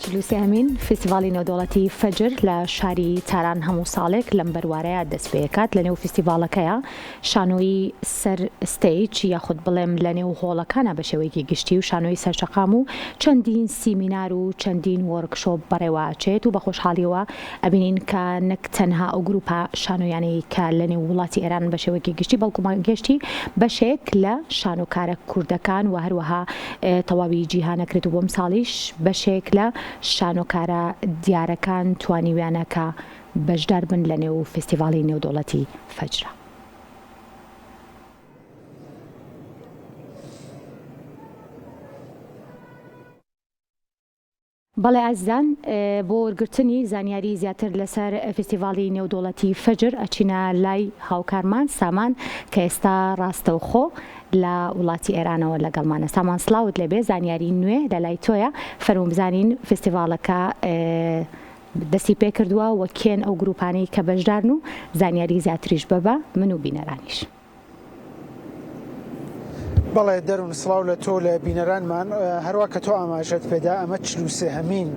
چلوسێمین فستیڤالی نێودەوڵەتی فەجر لە شاری تاران هەموو ساڵێک لەم بەروارەیە دەست پێکات. لە نێو فستیڤاڵەکەیە شانۆیی سەر ستەیج یاخود بڵێم لە نێو هۆڵەکانە بە شێوەیەکی گشتی و شانۆی سەرشەقام و چەندین سیمینار و چەندین وەرکشۆپ بەڕێوەچێت و بە خۆشحاڵیەوە ئەبینین کە نەک تەنها ئەو گروپە شانۆیانەی کە لە نێو وڵاتی ئێران بە شێوەیەکی گشتی بەڵکو گەشتی بەشێک لە شانۆکارە کوردەکان و هەروەها تەواوی جیهانەکرێت و بۆم ساڵیش بەشێک لە شانۆکارە دیارەکان توانیویانەکە بەشدار بن لە نێو فستیڤاڵی نێودەوڵەتی فەجرە. بەڵێ ئازیزان، بۆ وەرگرتنی زانیاری زیاتر لەسەر فستیڤاڵی نێودەوڵەتی فەجر ئەچینە لای هاوکارمان سامان کە ئێستا ڕاستەوخۆ لە وڵاتی ئێرانەوە لەگەڵمانە. سامان سڵاوت لەبێ، زانیاری نوێ لە لای تۆیە، فەرموو بزانین فستیڤاڵەکە دەستی پێ کردووە و کێن ئەو گروپانەی کە بەشدارن و زانیاری زیاتریش بەبە من و بینەرانیش. بەڵێ دەروون سڵاو لە تۆ لە بینەرانمان، هەروە کە تۆ ئاماژەت پێدا ئەمە 43هەمین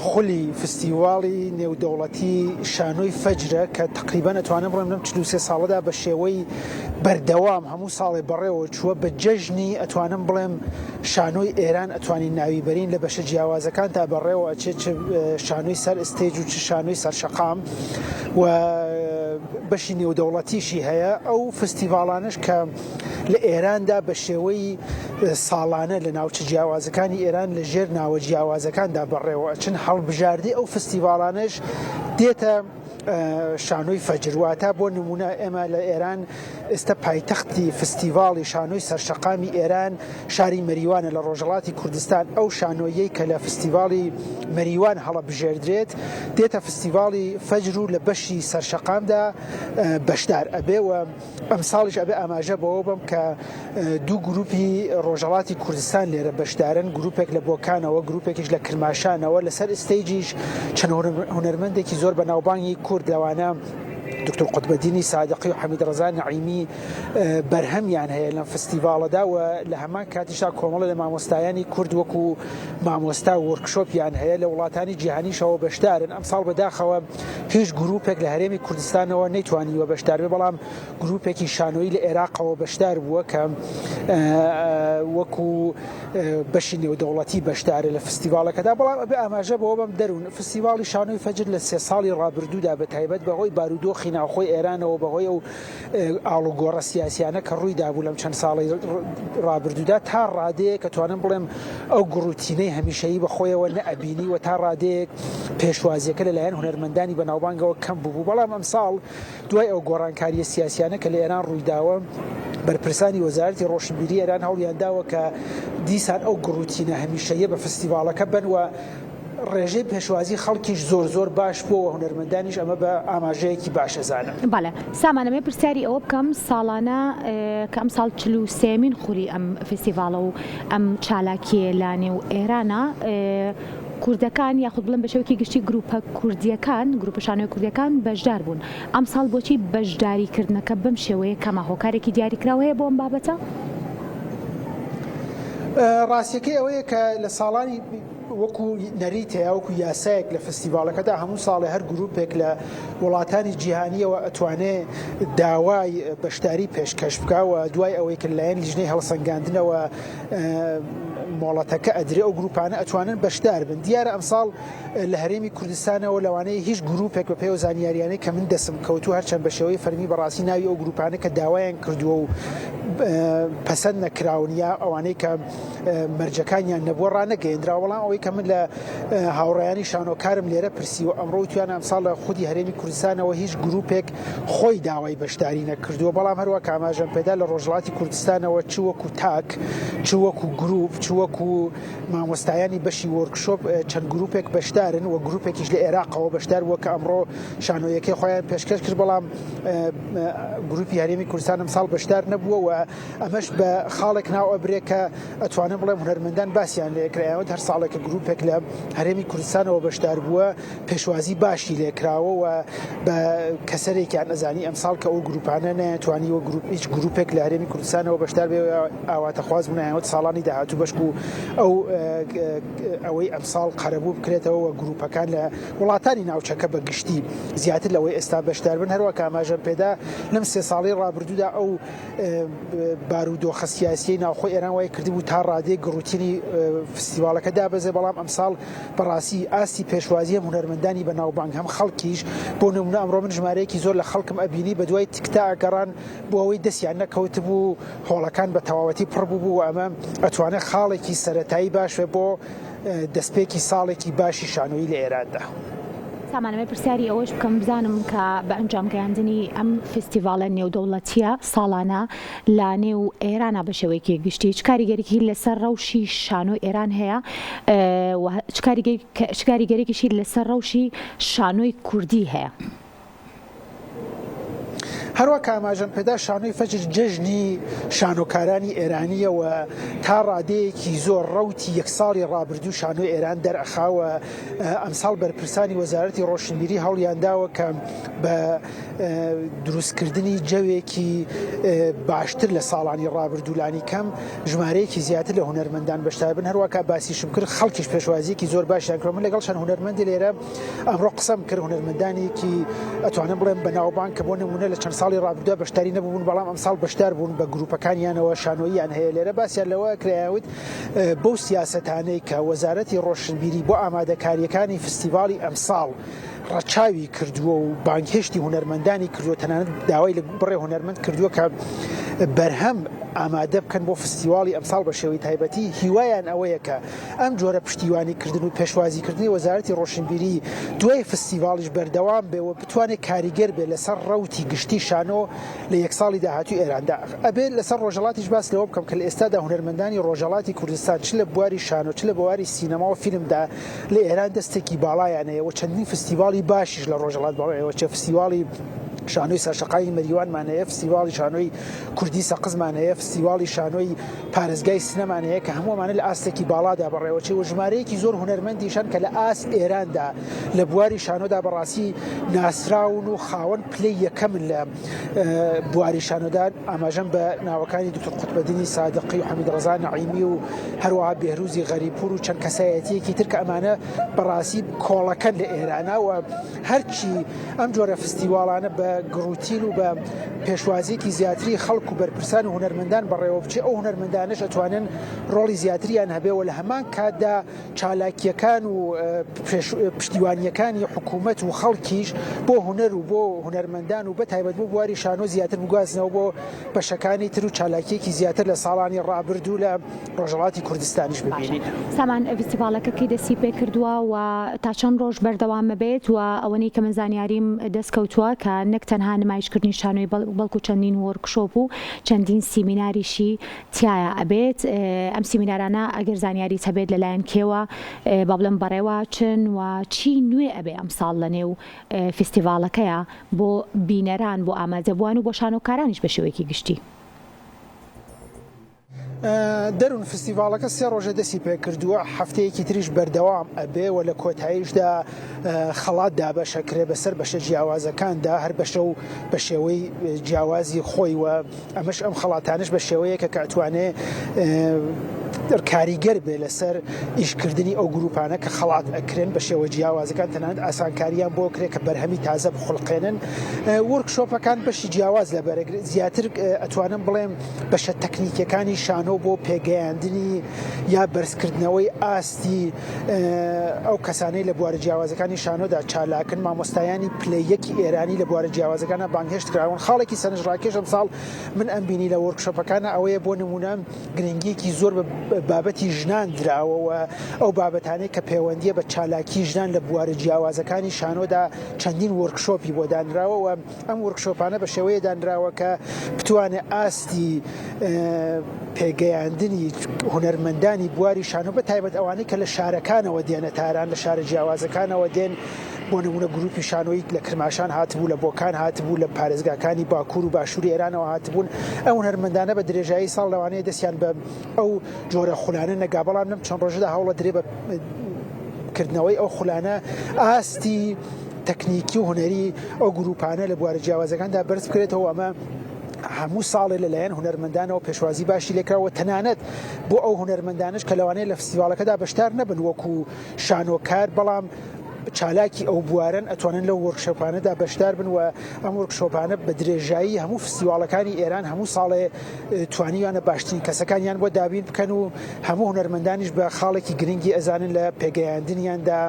خولی فستیواڵی نێودەوڵەتی شانۆی فەجرە کە تقریبان ئەتوانم بڵێم لەم 43 ساڵەدا بە شێوەی بەردەوام هەموو ساڵێ بەڕێوە چووە بە جەژنی ئەتوانم بڵێم شانۆی ئێران ئەتوانین ناوی بەرین لە بەشە جیاوازەکان تا بەڕێوە ئەچێت چ شانۆی سەر ئستێج و چ شانۆی سەرشەقام و بەشی نێودەوڵەتیشی هەیە. ئەو فستیڤاڵانش کە لە ئێراندا بە شێوەی ساڵانە لە ناوچە جیاوازەکانی ئێران لە ژێر ناوە جیاوازەکاندا بەڕێوە ئەچن هەڵبژاردی ئەو فستیڤاڵانش دێتە شانۆی فەجرواتە. بۆ نمونە ئێمە لە ئێران ئێستا پایتەختی فستیڤاڵی شانۆی سەرشەقامی ئێران شاری مەریوانە لە ڕۆژهەڵاتی کوردستان. ئەو شانۆیەی کە لە فستیڤاڵی مەریوان هەڵەبژێردرێت دێتە فستیڤاڵی فەجر و لە بەشی سەرشەقامدا بەشدار ئەبێ و ئەم ساڵیش ئەبێ ئاماژە بەوە بم کە دوو گروپی ڕۆژهەڵاتی کوردستان لێرە بەشدارن، گروپێک لە بۆکانەوە، گروپێکیش لە کرماشانەوە. لەسەر ئستەیجیش چەند هونەرمەندێکی زۆر بەناوبانگی کورد لەوانە دکتۆر قوتبەدینی سادقی و حەمید ڕەزا نەعیمی بەرهەمیان هەیە لەم فستیڤاڵەدا و لە هەمان کاتیشا کۆمەڵە لە مامۆستایانی کورد وەکو مامۆستا و وەرکشۆپیان هەیە لە وڵاتانی جیهانیشەوە بەشدارن. ئەمساڵ بەداخەوە هیچ گروپێک لە هەرێمی کوردستانەوە نەیتوانیوە بەشدار بێ، بەڵام گروپێکی شانۆیی لە عێراقەوە بەشدار بووە کە وەکو بەشی نێودەوڵەتی بەشدارە لە فستیڤاڵەکەدا. بەڵام ئەبێ ئاماژە بەوە بەم دەروون فستیڤاڵی شانۆی فەجر لە 3 ساڵی ڕابردوودا بەتایبەت بەهۆی بارودۆخی ناوخۆی ئێرانەوە بەهۆی ئەو ئاڵوگۆڕە سیاسیانە کە ڕوویدا بوو لەم چەند ساڵی ڕابردوودا تا ڕادەیە کە توانم بڵێم ئەو گڕوتینەی هەمیشەیی بەخۆیەوە نەئەبینی و تا ڕادەیەک پێشوازیەکە لەلایەن هونەرمەندانی بەناوبانگەوە کەم بوو. بەڵام ئەم ساڵ دوای ئەو گۆڕانکاریە سیاسیانە کە لە ئێران ڕوویداوە بەرپرسانی وەزارەتی ڕۆشنبیری ئێران هەوڵیانداوە کە دیسان ئەو گڕوتینە هەمیشەیە بە فستیڤاڵەکە بن و ڕێژەی پێشوازی خەڵکیش زۆر باش بووە هونەرمەندانیش ئەمە بە ئاماژەیەکی باشەزانە. بەڵێ سامانەمێ پرسیاری ئەوە بکەم، ساڵانە کە ئەم ساڵ 43مین خولی ئەم فستیڤاڵە و ئەم چالاکیە لە نێو ئێرانە کوردەکان یاخود بڵێم بە شێوەیەکی گشتی گروپە کوردیەکان، گروپە شانۆی کوردیەکان بەشدار بوون. ئەم ساڵ بۆچی بەشداریکردنەکە بەم شێوەیە کەمە هۆکارێکی دیاریکراوە هەیە بۆ ئەم بابەتە؟ ڕاستیەکەی ئەوەیە کە لە ساڵانی وەکو نەریتەیە وەکو یاسایەک لە فستیڤاڵەکەدا هەموو ساڵی هەر گروپێک لە وڵاتانی جیهانیەوە ئەتوانێت داوای بەشداری پێشکەش بکەوە دوای ئەوەی کە لەلایەن لیژنەی هەڵسەنگاندنەوە مۆڵەتەکە ئەدرێ ئەو گروپانە ئەتوانن بەشدار بن. دیارە ئەمساڵ لە هەرێمی کوردستانەوە لەوانەیە هیچ گروپێک بە پێی زانیاریانەی کە من دەسم کەوتو هەرچەند بە شێوەی فەرمی بەڕاستی ناوی ئەو گروپانە کە داوایان کردووە و پەسەند نەکراون یا ئەوانەی کە مەرجەکانیان نەبووە ڕانەگەیەندرا. بەڵام ئەوەی کە من لە هاوڕێیانی شانۆکارم لێرە پرسی و ئەمڕۆ توانە ئەمساڵ لە خودی هەرێمی کوردستانەوە هیچ گروپێک خۆی داوای بەشداری نەکردووە. بەڵام هەروە کاماژەم پێدا لە ڕۆژهەڵاتی کوردستانەوە چ وەکو تاک، چ وەکو گروپ، چ وەکو مامۆستایانی بەشی وەرکشۆپ چەند گروپێک بەشدارن و گروپێکیش لە عێراقەوە بەشدار بووە کە ئەمڕۆ شانۆیەکەی خۆیان پێشکەش کرد، بەڵام گروپی هەرێمی کوردستان ئەمساڵ بەشدار نەبووە و ئەمەش بە خاڵێک ناو ئەبرێ کە ئەتوانم بڵێم هونەرمەندان باسییان لێکرایەوە هەر ساڵێکە گروپێک لە هەرێمی کوردستانەوە بەشدار بووە پێشوازی باشی لێکراوە و بە کەسەرێکیان ئەزانی ئەمساڵ کە ئەو گروپانە نەیەتوانیوە هیچ گروپێک لە هەرێمی کوردستانەوە بەشدار بێ ئاواتەخواز بوونایەوە ساڵانی داهاتوو بەشک و ئەوەی ئەمساڵ قەرەبوو بکرێتەوە و گروپەکان لە وڵاتانی ناوچەکە بە گشتی زیاتر لەوەی ئێستا بەشدار بن هەروە کاماژەم پێدا لەم سێ ساڵی ڕابردوودا ئەو بارودۆخە سیاسیی ناوخۆی ئێران وای کردبوو تا ڕادێ گڕوتینی فستیڤالەکە دابەزێ بەڵام ئەمساڵ بەڕاستی ئاستی پێشوازیە هونەرمەندانی بە ناوبانگ هەم خەڵکیش بۆ نمونە ئەمڕۆ من ژمارەیەکی زۆر لە خەڵکم ئەبینی بە دوای تکتا ئەگەڕان بۆ ئەوەی دەستیان نەکەوت بوو هۆڵەکان بە تەواوەتی پڕبوو بوو و ئەمە ئەتوانێت خاڵێکی سەرەتایی باشێ بۆ دەستپێکی ساڵێکی باشی شانۆیی لە ئێراندا. سامانەوەی پرسیاری ئەوەش بکەم بزانم کە بە ئەنجامگەیاندنی ئەم فستیڤالە نێودەوڵەتیە ساڵانە لە نێو ئێرانە بە شێوەیەکی گشتی چ کاریگەرێکی لەسەر ڕەوشی شانۆی ئێران هەیە چ کاریگەرێکیشی لەسەر ڕەوشی شانۆی کوردی هەیە؟ هەروە کاماژەم پێدا شانۆی فەجر جەژنی شانۆکارانی ئێرانیەوە تا ڕادەیەکی زۆر ڕەوتی یەک ساڵی ڕابردوو شانۆی ئێران دەرئەخاوە ئەمساڵ بەرپرسانی وەزارەتی ڕۆشنبیری هەوڵیانداوە کە بە دروستکردنی جەوێکی باشتر لە ساڵانی ڕابردوولانی کەم ژمارەیەکی زیاتر لە هونەرمەندان بەشدار بن هەروەکە باسیشم کرد خەڵکیش پێشوازیەکی زۆر باشیان کرد من لەگەڵشان هونەرمەندی لێرە ئەمڕۆ قسەم کرد هونەرمەندانێکی ئەتوانم بڵێم بەناوبانگ کە بۆ نمونە لە چەند ساڵی ڕابردووە بەشداری نەبوون بەڵام ئەمساڵ بەشدار بوون بە گروپەکانیانەوە شانۆییان هەیە لێرە باسییان لەوە کرایاوت بەو سیاسەتانەی کە وەزارەتی ڕۆشنبیری بۆ ئامادەکاریەکانی فستیڤاڵی ئەمساڵ ڕەچاوی کردووە و بانگهێشتی هونەرمەندانی کردووە تەنانەت داوای لە بڕێ هونەرمەند کردووە کە بەرهەم ئامادە بکەن بۆ فستیواڵی ئەمساڵ بە شێوەی تایبەتی هیوایان ئەوەیە کە ئەم جۆرە پشتیوانیکردن و پێشوازیکردنی وەزارەتی ڕۆشنبیری دوای فستیواڵیش بەردەوام بێەوە بتوانێت کاریگەر بێ لەسەر ڕەوتی گشتی شانۆ لە یەک ساڵی داهاتوو ئێراندا ئەبێت لەسەر ڕۆژەڵاتیش باس لەوە بکەم کە لە ئێستادا هونەرمەندانی ڕۆژەڵاتی کوردستان چ لە بواری شانۆ چ لە بواری سینەما و فیلمدا لە ئێران دەستێکی باڵایانەیە و چەندین فستیواڵی باشیش لە ڕۆژەڵات باڵایەوە چه فستیواڵی شانۆی سەرشەقای مەریوانمانەیە فستیواڵی شانۆی کوردی سەقزمانەیە فستیواڵی شانۆی پارێزگای سینەمانەیە کە هەموومانە لە ئاستێکی باڵادا بەڕێوەچی و ژمارەیەکی زۆر هونەرمەندیشان کە لە ئاست ئێراندا لە بواری شانۆدا بەڕاستی ناسراون و خاوەن پلەی یەکەمن لە بواری شانۆدا ئاماژەم بە ناوەکانی دکتۆر قوتبەدینی سادقی و حەمید ڕەزا نەعیمی و هەروەها بێهروزی غەریپور و چەند کەسایەتیەکی تر کە ئەمانە بەڕاستی کۆڵەکەن لە ئێرانە و هەرچی ئەم جۆرە فستیواڵانە بە گڕوتین و بە پێشوازیەکی زیاتری خەڵک و بەرپرسان و هونەرمەندان بەڕێوە بچێ ئەو هونەرمەندانش ئەتوانن ڕۆڵی زیاتریان هەبێەوە لە هەمان کاتدا چالاکیەکان و پشتیوانیەکانی حکوومەت و خەڵکیش بۆ هونەر و بۆ هونەرمەندان و بە تایبەت بۆ بواری شانۆ زیاتر بگوازنەوە بۆ بەشەکانی تر و چالاکیەکی زیاتر لە ساڵانی ڕابردوو لە ڕۆژەڵاتی کوردستانیش ببینین. سامان فستیڤالەکە کەی دەستی پێ کردووە و تا چەند ڕۆژ بەردەوام بێت و ئەوەی کە من زانیاریم دەستکەوتووە کە نەک تەنها نمایشکردنی شانۆی بەڵکو چەندین وەرکشۆپ و چەندین سیمیناریشی تایە ئەبێت ئەم سیمینارانە ئەگەر زانیاری هەبێت لەلایەن کێوە با بڵێم بەڕێوە چن و چی نوێ ئەبێ ئەم ساڵ لە نێو فستیڤالەکەیە بۆ بینەران بۆ ئامادەبووان و بۆ شانۆکارانیش بە شێوەیەکی گشتی. دەرون فستیڤالەکە سێ ڕۆژە دەستی پێ کردووە هەفتەیەکی تریش بەردەوام ئەبێ و لە کۆتاییشدا خەڵات دابەشەکرێ بەسەر بەشە جیاوازەکاندا هەر بەشە و بە شێوەی جیاوازی خۆی و ئەمەش ئەم خەڵاتانش بە شێوەیەکە کە ئەتوانێ کاریگەر بێ لەسەر ئیشکردنی ئەو گروپانە کە خەڵات ئەکرێن بە شێوە جیاوازەکان تەنانەت ئاسانکاریان بۆ کرێت کە بەرهەمی تازە بخڵقێنن وەرکشۆپەکان بەشی جیاواز لە بەرەگرێت زیاتر ئەتوانم بڵێم بەشە تەکنیکەکانی شانۆ بۆ پێگەیاندنی یا بەرزکردنەوەی ئاستی ئەو کەسانەی لە بوارە جیاوازەکانی شانۆدا چالاکن مامۆستایانی پلەیەکی ئێرانی لە بوارە جیاوازەکانە بانگهێشت کراون خاڵێکی سەرنجڕاکێش ئەم ساڵ من ئەم بینی لە وەرکشۆپەکانە ئەوەیە بۆ نمونە گرنگیەکی زۆر بابەتی ژنان دراوەوە ئەو بابەتانەی کە پەیوەندیە بە چالاکی ژنان لە بوارە جیاوازەکانی شانۆدا چەندین وەرکشۆپی بۆ دانراوەوە ئەم وەرکشۆپانە بە شێوەیە دانراوە کە بتوانێت ئاستی پێگەیاندنی هونەرمەندانی بواری شانۆ بە تایبەت ئەوانەی کە لە شارەکانەوە دێنە تاران لە شارە جیاوازەکانەوە دێن بۆ نمونە گروپی شانۆی لە کرماشان هاتبوو، لە بۆکان هاتبوو، لە پارێزگاکانی باکوور و باشووری ئێرانەوە هاتبوون. ئەو هونەرمەندانە بە درێژایی ساڵ لەوانەیە دەستیان بە ئەو جۆرە خولانە نەگا، بەڵام لەم چەند ڕۆژەدا هەوڵە درێ بە کردنەوەی ئەو خولانە ئاستی تەکنیکی و هوەری ئەو گروپانە لە بوارە جیاوازەکاندا بەرز بکرێتەوە. ئەمە هەموو ساڵێ لەلایەن هونەرمەندانەوە پێشوازی باشی لێکراوە، تەنانەت بۆ ئەو هونەرمەندانش کە لەوانەیە لە فستیڤالەکەدا بەشدار نەبن وەکو شانۆکار، بەڵام چالاکی ئەو بوارن ئەتوانن لەو وەرکشۆپانەدا بەشدار بن و ئەم وەرکشۆپانە بە درێژایی هەموو فستیڤالەکانی ئێران هەموو ساڵێ توانیوانە باشترین کەسەکانیان بۆ دابین بکەن و هەموو هونەرمەندانیش بە خاڵێکی گرنگی ئەزانن لە پێگەیاندنیاندا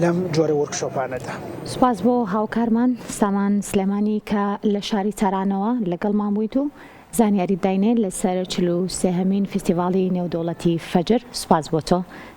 لەم جۆرە وەرکشۆپانەدا. سوپاس بۆ هاوکارمان سامان سلێمانی کە لە شاری تارانەوە لەگەڵمان بوویت و زانیاری بداینێ لەسەر 43هەمین فستیڤاڵی نێودەوڵەتی فەجر. سوپاس بۆ تۆ.